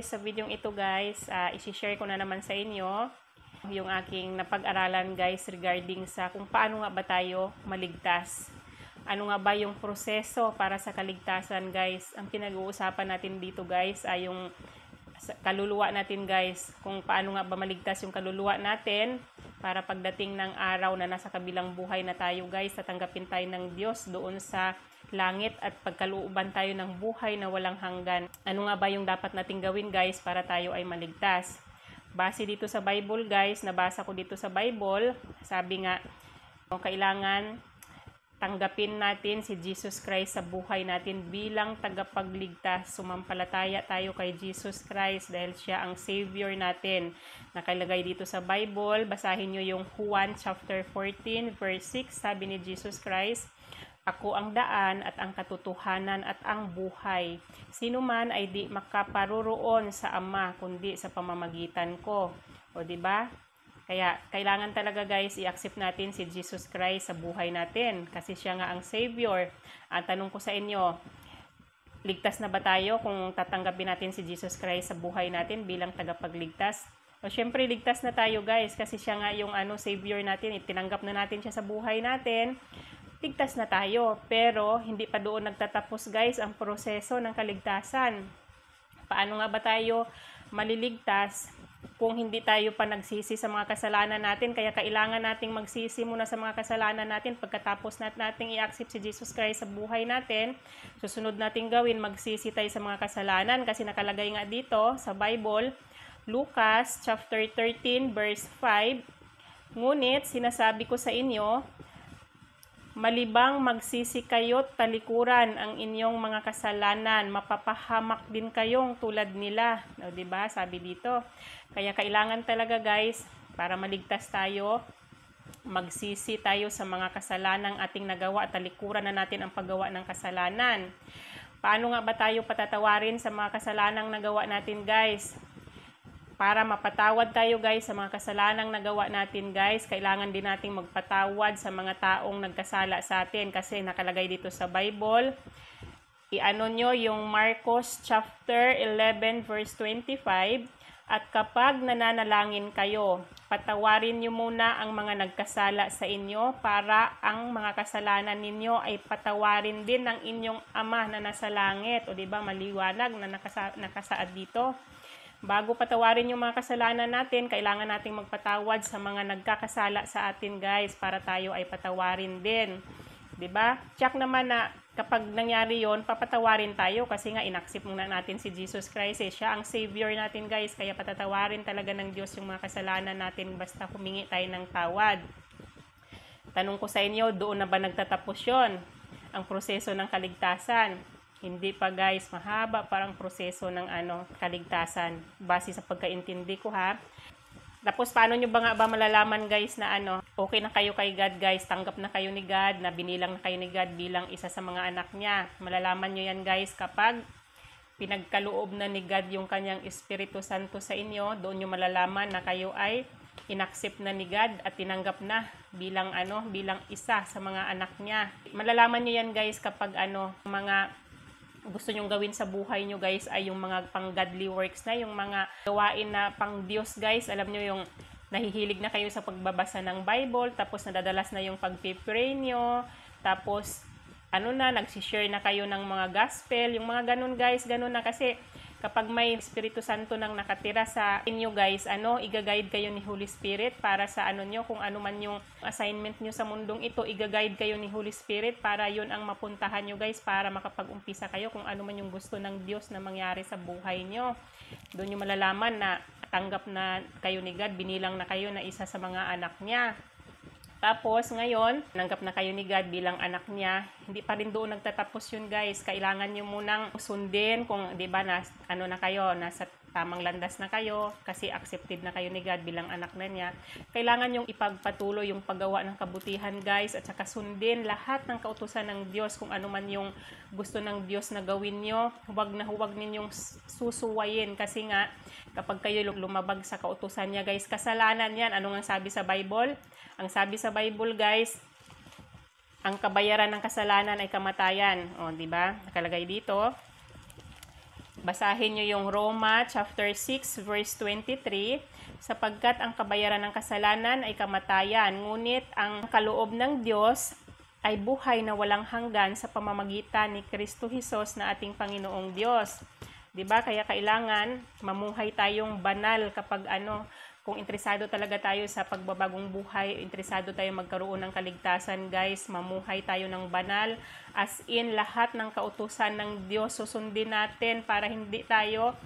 guys, sa video ito guys, isi-share ko na naman sa inyo yung aking napag-aralan guys regarding sa kung paano nga ba tayo maligtas. Ano nga ba yung proseso para sa kaligtasan guys. Ang pinag-uusapan natin dito guys ay yung kaluluwa natin guys. Kung paano nga ba maligtas yung kaluluwa natin para pagdating ng araw na nasa kabilang buhay na tayo guys, tatanggapin tayo ng Diyos doon sa langit at pagkalooban tayo ng buhay na walang hanggan. Ano nga ba yung dapat nating gawin guys para tayo ay maligtas? Base dito sa Bible guys, nabasa ko dito sa Bible, sabi nga, kailangan tanggapin natin si Jesus Christ sa buhay natin bilang tagapagligtas. Sumampalataya tayo kay Jesus Christ dahil siya ang Savior natin. Nakalagay dito sa Bible, basahin nyo yung Juan chapter 14 verse 6, sabi ni Jesus Christ, "Ako ang daan at ang katotohanan at ang buhay. Sino man ay di makaparoroon sa Ama kundi sa pamamagitan ko." O di ba? Kaya kailangan talaga guys i-accept natin si Jesus Christ sa buhay natin kasi siya nga ang Savior. Ang tanong ko sa inyo, ligtas na ba tayo kung tatanggapin natin si Jesus Christ sa buhay natin bilang tagapagligtas? O syempre ligtas na tayo guys kasi siya nga yung Savior natin, itinanggap na natin siya sa buhay natin. Ligtas na tayo, pero hindi pa doon nagtatapos guys ang proseso ng kaligtasan. Paano nga ba tayo maliligtas kung hindi tayo pa nagsisi sa mga kasalanan natin? Kaya kailangan nating magsisi muna sa mga kasalanan natin pagkatapos nating i-accept si Jesus Christ sa buhay natin. Susunod nating gawin, magsisi tayo sa mga kasalanan kasi nakalagay nga dito sa Bible, Lucas chapter 13 verse 5, "Ngunit sinasabi ko sa inyo, malibang magsisi kayo't talikuran ang inyong mga kasalanan, mapapahamak din kayong tulad nila." O, diba? Sabi dito. Kaya kailangan talaga guys, para maligtas tayo, magsisi tayo sa mga kasalanang ating nagawa at talikuran na natin ang paggawa ng kasalanan. Paano nga ba tayo patatawarin sa mga kasalanang nagawa natin guys? Para mapatawad tayo guys sa mga kasalanang nagawa natin guys, kailangan din nating magpatawad sa mga taong nagkasala sa atin kasi nakalagay dito sa Bible. I-ano nyo yung Marcos chapter 11 verse 25, "At kapag nananalangin kayo, patawarin nyo muna ang mga nagkasala sa inyo para ang mga kasalanan ninyo ay patawarin din ng inyong Ama na nasa langit." O diba maliwanag na nakasaad dito. Bago patawarin yung mga kasalanan natin, kailangan nating magpatawad sa mga nagkakasala sa atin guys para tayo ay patawarin din. 'Di ba? Check naman na kapag nangyari 'yon, papatawarin tayo kasi nga inaccept muna natin si Jesus Christ. Siya ang Savior natin guys, kaya patatawarin talaga ng Diyos yung mga kasalanan natin basta humingi tayo ng tawad. Tanong ko sa inyo, doon na ba nagtatapos 'yon? Ang proseso ng kaligtasan? Hindi pa guys, mahaba parang proseso ng kaligtasan base sa pagkaintindi ko ha. Tapos paano nyo ba malalaman guys na okay na kayo kay God guys, tanggap na kayo ni God, na binilang na kayo ni God bilang isa sa mga anak niya? Malalaman nyo yan guys kapag pinagkaloob na ni God yung kanyang Espiritu Santo sa inyo. Doon nyo malalaman na kayo ay inaccept na ni God at tinanggap na bilang bilang isa sa mga anak niya. Malalaman nyo yan guys kapag mga gusto nyong gawin sa buhay nyo guys ay yung mga pang godly works na, yung mga gawain na pang Diyos guys. Alam nyo yung nahihilig na kayo sa pagbabasa ng Bible, tapos nadadalas na yung pag-pray nyo, tapos nagsishare na kayo ng mga gospel, yung mga ganun guys, ganun na kasi kapag may Espiritu Santo nang nakatira sa inyo guys, iga-guide kayo ni Holy Spirit para sa nyo, kung ano man yung assignment nyo sa mundong ito, iga-guide kayo ni Holy Spirit para yun ang mapuntahan nyo guys, para makapag-umpisa kayo kung ano man yung gusto ng Diyos na mangyari sa buhay nyo. Doon nyo malalaman na tanggap na kayo ni God, binilang na kayo na isa sa mga anak niya. Tapos ngayon, nanggap na kayo ni God bilang anak niya. Hindi pa rin doon nagtatapos yun guys. Kailangan nyo munang sundin kung 'di ba na kayo, nasa tamang landas na kayo kasi accepted na kayo ni God bilang anak na niya. Kailangan yung ipagpatuloy yung paggawa ng kabutihan guys at saka sundin lahat ng kautusan ng Diyos. Kung ano man yung gusto ng Diyos na gawin nyo, huwag ninyong susuwayin kasi nga kapag kayo lumabag sa kautusan niya guys, kasalanan yan. Ano nga sabi sa Bible? Ang sabi sa Bible guys, ang kabayaran ng kasalanan ay kamatayan. O, di ba? Nakalagay dito. Basahin nyo yung Roma chapter 6 verse 23, sapagkat ang kabayaran ng kasalanan ay kamatayan, ngunit ang kaloob ng Diyos ay buhay na walang hanggan sa pamamagitan ni Kristo Hesus na ating Panginoong Diyos. 'Di ba? Kaya kailangan mamuhay tayong banal kapag kung interesado talaga tayo sa pagbabagong buhay, interesado tayo magkaroon ng kaligtasan, guys, mamuhay tayo ng banal, as in lahat ng kautusan ng Diyos susundin natin para hindi tayo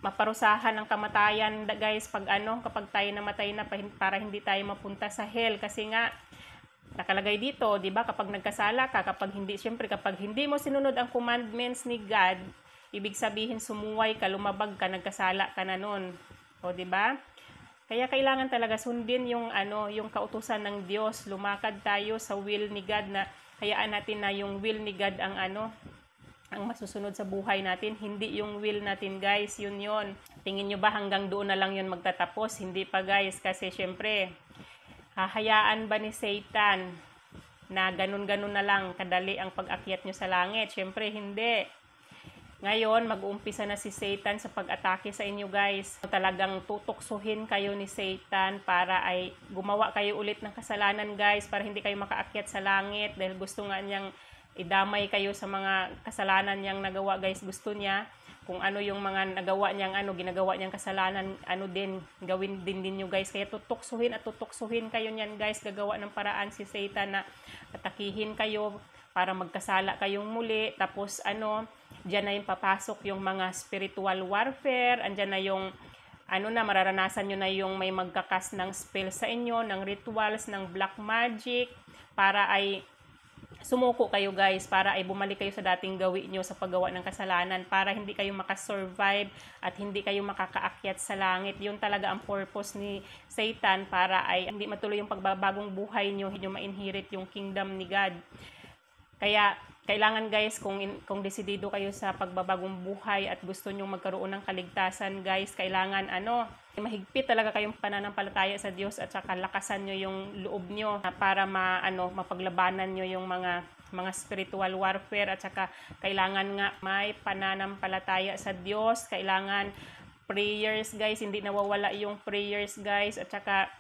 maparusahan ng kamatayan, guys, kapag tayo namatay na, para hindi tayo mapunta sa hell. Kasi nga nakalagay dito, 'di ba, kapag nagkasala ka, kapag hindi mo sinunod ang commandments ni God, ibig sabihin sumuway ka, lumabag ka, nagkasala ka na noon. O 'di ba? Kaya kailangan talaga sundin yung kautusan ng Diyos. Lumakad tayo sa will ni God, na hayaan natin na yung will ni God ang masusunod sa buhay natin, hindi yung will natin, guys. Yun. Tingin nyo ba hanggang doon na lang yun magtatapos? Hindi pa, guys, kasi syempre hahayaan ba ni Satan na ganun-ganun na lang kadali ang pag-akyat nyo sa langit? Syempre hindi. Ngayon, mag-uumpisa na si Satan sa pag-atake sa inyo, guys. Talagang tutuksuhin kayo ni Satan para ay gumawa kayo ulit ng kasalanan, guys, para hindi kayo makaakyat sa langit, dahil gusto nga niyang idamay kayo sa mga kasalanan niyang nagawa, guys. Gusto niya kung ano yung mga nagawa niyang ginagawa niyang kasalanan, gawin din ninyo, guys. Kaya tutuksuhin kayo niyan, guys. Gagawa ng paraan si Satan na atakihin kayo para magkasala kayong muli. Tapos diyan na yung papasok yung mga spiritual warfare, andyan na yung mararanasan nyo na yung may magkakas ng spell sa inyo, ng rituals, ng black magic, para ay sumuko kayo, guys, para ay bumalik kayo sa dating gawin nyo sa paggawa ng kasalanan, para hindi kayo makasurvive at hindi kayo makakaakyat sa langit. Yun talaga ang purpose ni Satan, para ay hindi matuloy yung pagbabagong buhay nyo, hindi nyo ma-inherit yung kingdom ni God. Kaya kailangan, guys, kung desidido kayo sa pagbabagong buhay at gusto nyo magkaroon ng kaligtasan, guys, kailangan mahigpit talaga kayong pananampalataya sa Diyos, at saka lakasan nyo yung loob nyo para mapaglabanan nyo yung mga spiritual warfare. At saka kailangan nga may pananampalataya sa Diyos, kailangan prayers, guys, hindi nawawala yung prayers, guys, at saka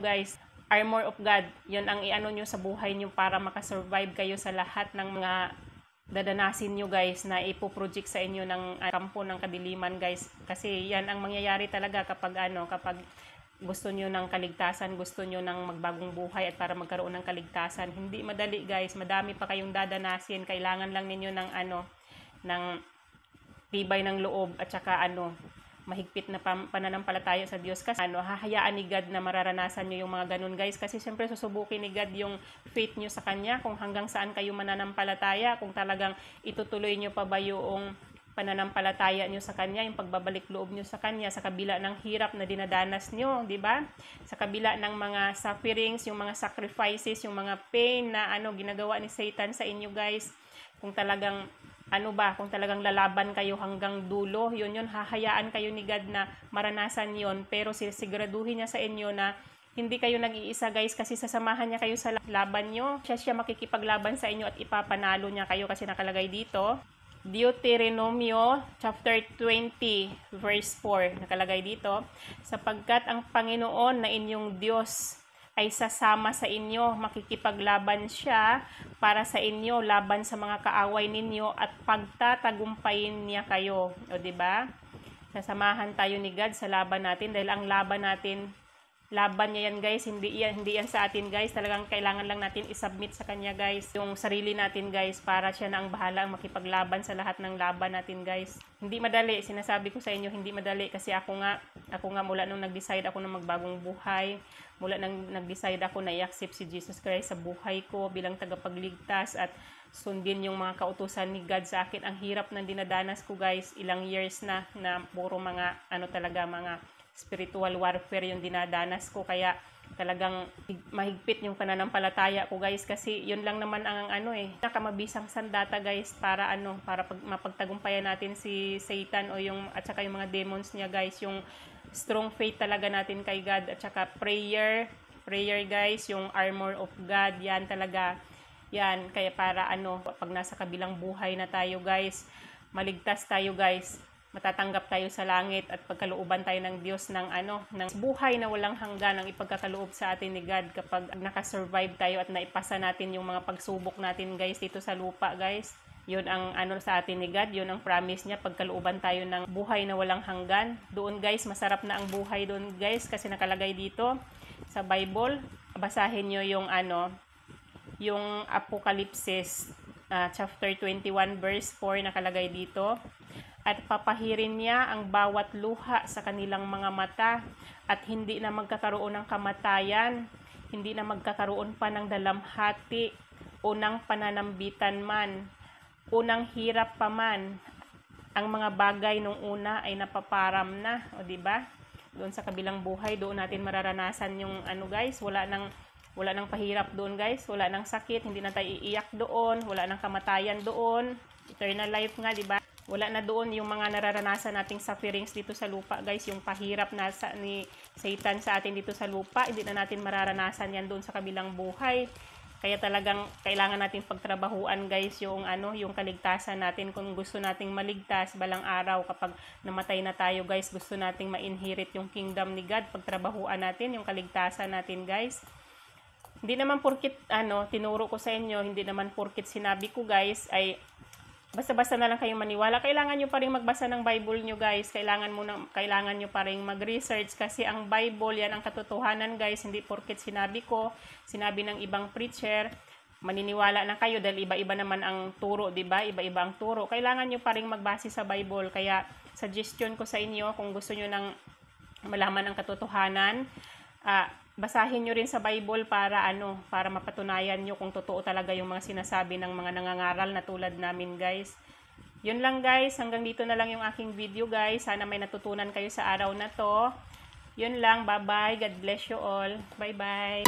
guys, armor of God, yun ang nyo sa buhay nyo para makasurvive kayo sa lahat ng mga dadanasin nyo, guys, na ipoproject sa inyo ng kampo ng kadiliman, guys. Kasi yan ang mangyayari talaga kapag gusto nyo ng kaligtasan, gusto nyo ng magbagong buhay at para magkaroon ng kaligtasan. Hindi madali, guys, madami pa kayong dadanasin. Kailangan lang ninyo ng tibay ng loob, at saka mahigpit na pananampalataya sa Diyos. Kasi hahayaan ni God na mararanasan nyo yung mga ganun, guys. Kasi siyempre susubukin ni God yung faith nyo sa Kanya, kung hanggang saan kayo mananampalataya, kung talagang itutuloy nyo pa ba yung pananampalataya nyo sa Kanya, yung pagbabalik loob nyo sa Kanya, sa kabila ng hirap na dinadanas nyo, di ba? Sa kabila ng mga sufferings, yung mga sacrifices, yung mga pain na ginagawa ni Satan sa inyo, guys. Kung talagang kung talagang lalaban kayo hanggang dulo, yun, hahayaan kayo ni God na maranasan yon, pero siguraduhin niya sa inyo na hindi kayo nag-iisa, guys, kasi sasamahan niya kayo sa laban nyo. Siya makikipaglaban sa inyo at ipapanalo niya kayo, kasi nakalagay dito, Deuteronomio chapter 20 verse 4, nakalagay dito, sapagkat ang Panginoon na inyong Diyos ay sasama sa inyo, makikipaglaban siya para sa inyo, laban sa mga kaaway ninyo, at pagtatagumpayin niya kayo. O, diba? Sasamahan tayo ni God sa laban natin, dahil ang laban niya yan, guys, hindi yan sa atin, guys. Talagang kailangan lang natin isubmit sa Kanya, guys, yung sarili natin, guys, para siya na ang bahala makipaglaban sa lahat ng laban natin, guys. Hindi madali, sinasabi ko sa inyo, hindi madali, kasi ako nga mula nung nag-decide ako na magbagong buhay, mula nang nag-decide ako na i-accept si Jesus Christ sa buhay ko bilang tagapagligtas at sundin yung mga kautusan ni God sa akin. Ang hirap ng dinadanas ko, guys, ilang years na puro mga mga spiritual warfare yung dinadanas ko. Kaya talagang mahigpit yung pananampalataya ko, guys, kasi yun lang naman ang nakamabisang sandata, guys, para mapagtagumpayan natin si Satan at saka yung mga demons niya, guys. Yung strong faith talaga natin kay God, at saka prayer, guys, yung armor of God, yan talaga yan. Kaya para pag nasa kabilang buhay na tayo, guys, maligtas tayo guys. Matatanggap tayo sa langit at pagkalooban tayo ng Diyos ng ng buhay na walang hanggan ang ipagkakaloob sa atin ni God kapag nakasurvive tayo at naipasa natin yung mga pagsubok natin guys dito sa lupa guys. Yun ang sa atin ni God, yun ang promise niya, pagkalooban tayo ng buhay na walang hanggan. Doon guys, masarap na ang buhay doon guys kasi nakalagay dito sa Bible. Basahin nyo yung yung Apocalypse chapter 21 verse 4 nakalagay dito. At papahirin niya ang bawat luha sa kanilang mga mata at hindi na magkakaroon ng kamatayan, hindi na magkakaroon pa ng dalamhati, unang pananambitan man, unang hirap pa man. Ang mga bagay nung una ay napaparam na, o di ba? Doon sa kabilang buhay, doon natin mararanasan yung guys, wala nang pahirap doon guys, wala nang sakit, hindi na tayo iiyak doon, wala nang kamatayan doon, eternal life nga, di ba? Wala na doon yung mga nararanasan nating sufferings dito sa lupa guys, yung pahirap na ni Satan sa atin dito sa lupa, hindi na natin mararanasan yan doon sa kabilang buhay. Kaya talagang kailangan natin pagtrabahuan guys yung yung kaligtasan natin. Kung gusto nating maligtas balang araw kapag namatay na tayo guys, gusto nating ma-inherit yung kingdom ni God, pagtrabahuan natin yung kaligtasan natin guys. Hindi naman porkit tinuro ko sa inyo, hindi naman porkit sinabi ko guys ay basta-basta na lang kayong maniwala. Kailangan nyo pa rin magbasa ng Bible nyo guys. Kailangan nyo pa rin mag-research kasi ang Bible yan ang katotohanan guys. Hindi porket sinabi ko, sinabi ng ibang preacher, maniniwala na kayo dahil iba-iba naman ang turo, di ba? Iba-iba ang turo. Kailangan nyo pa rin magbase sa Bible. Kaya suggestion ko sa inyo kung gusto nyo ng malaman ang katotohanan, basahin nyo rin sa Bible para para mapatunayan nyo kung totoo talaga yung mga sinasabi ng mga nangangaral na tulad namin guys. Yun lang guys, hanggang dito na lang yung aking video guys. Sana may natutunan kayo sa araw na to. Yun lang, bye bye, God bless you all. Bye bye.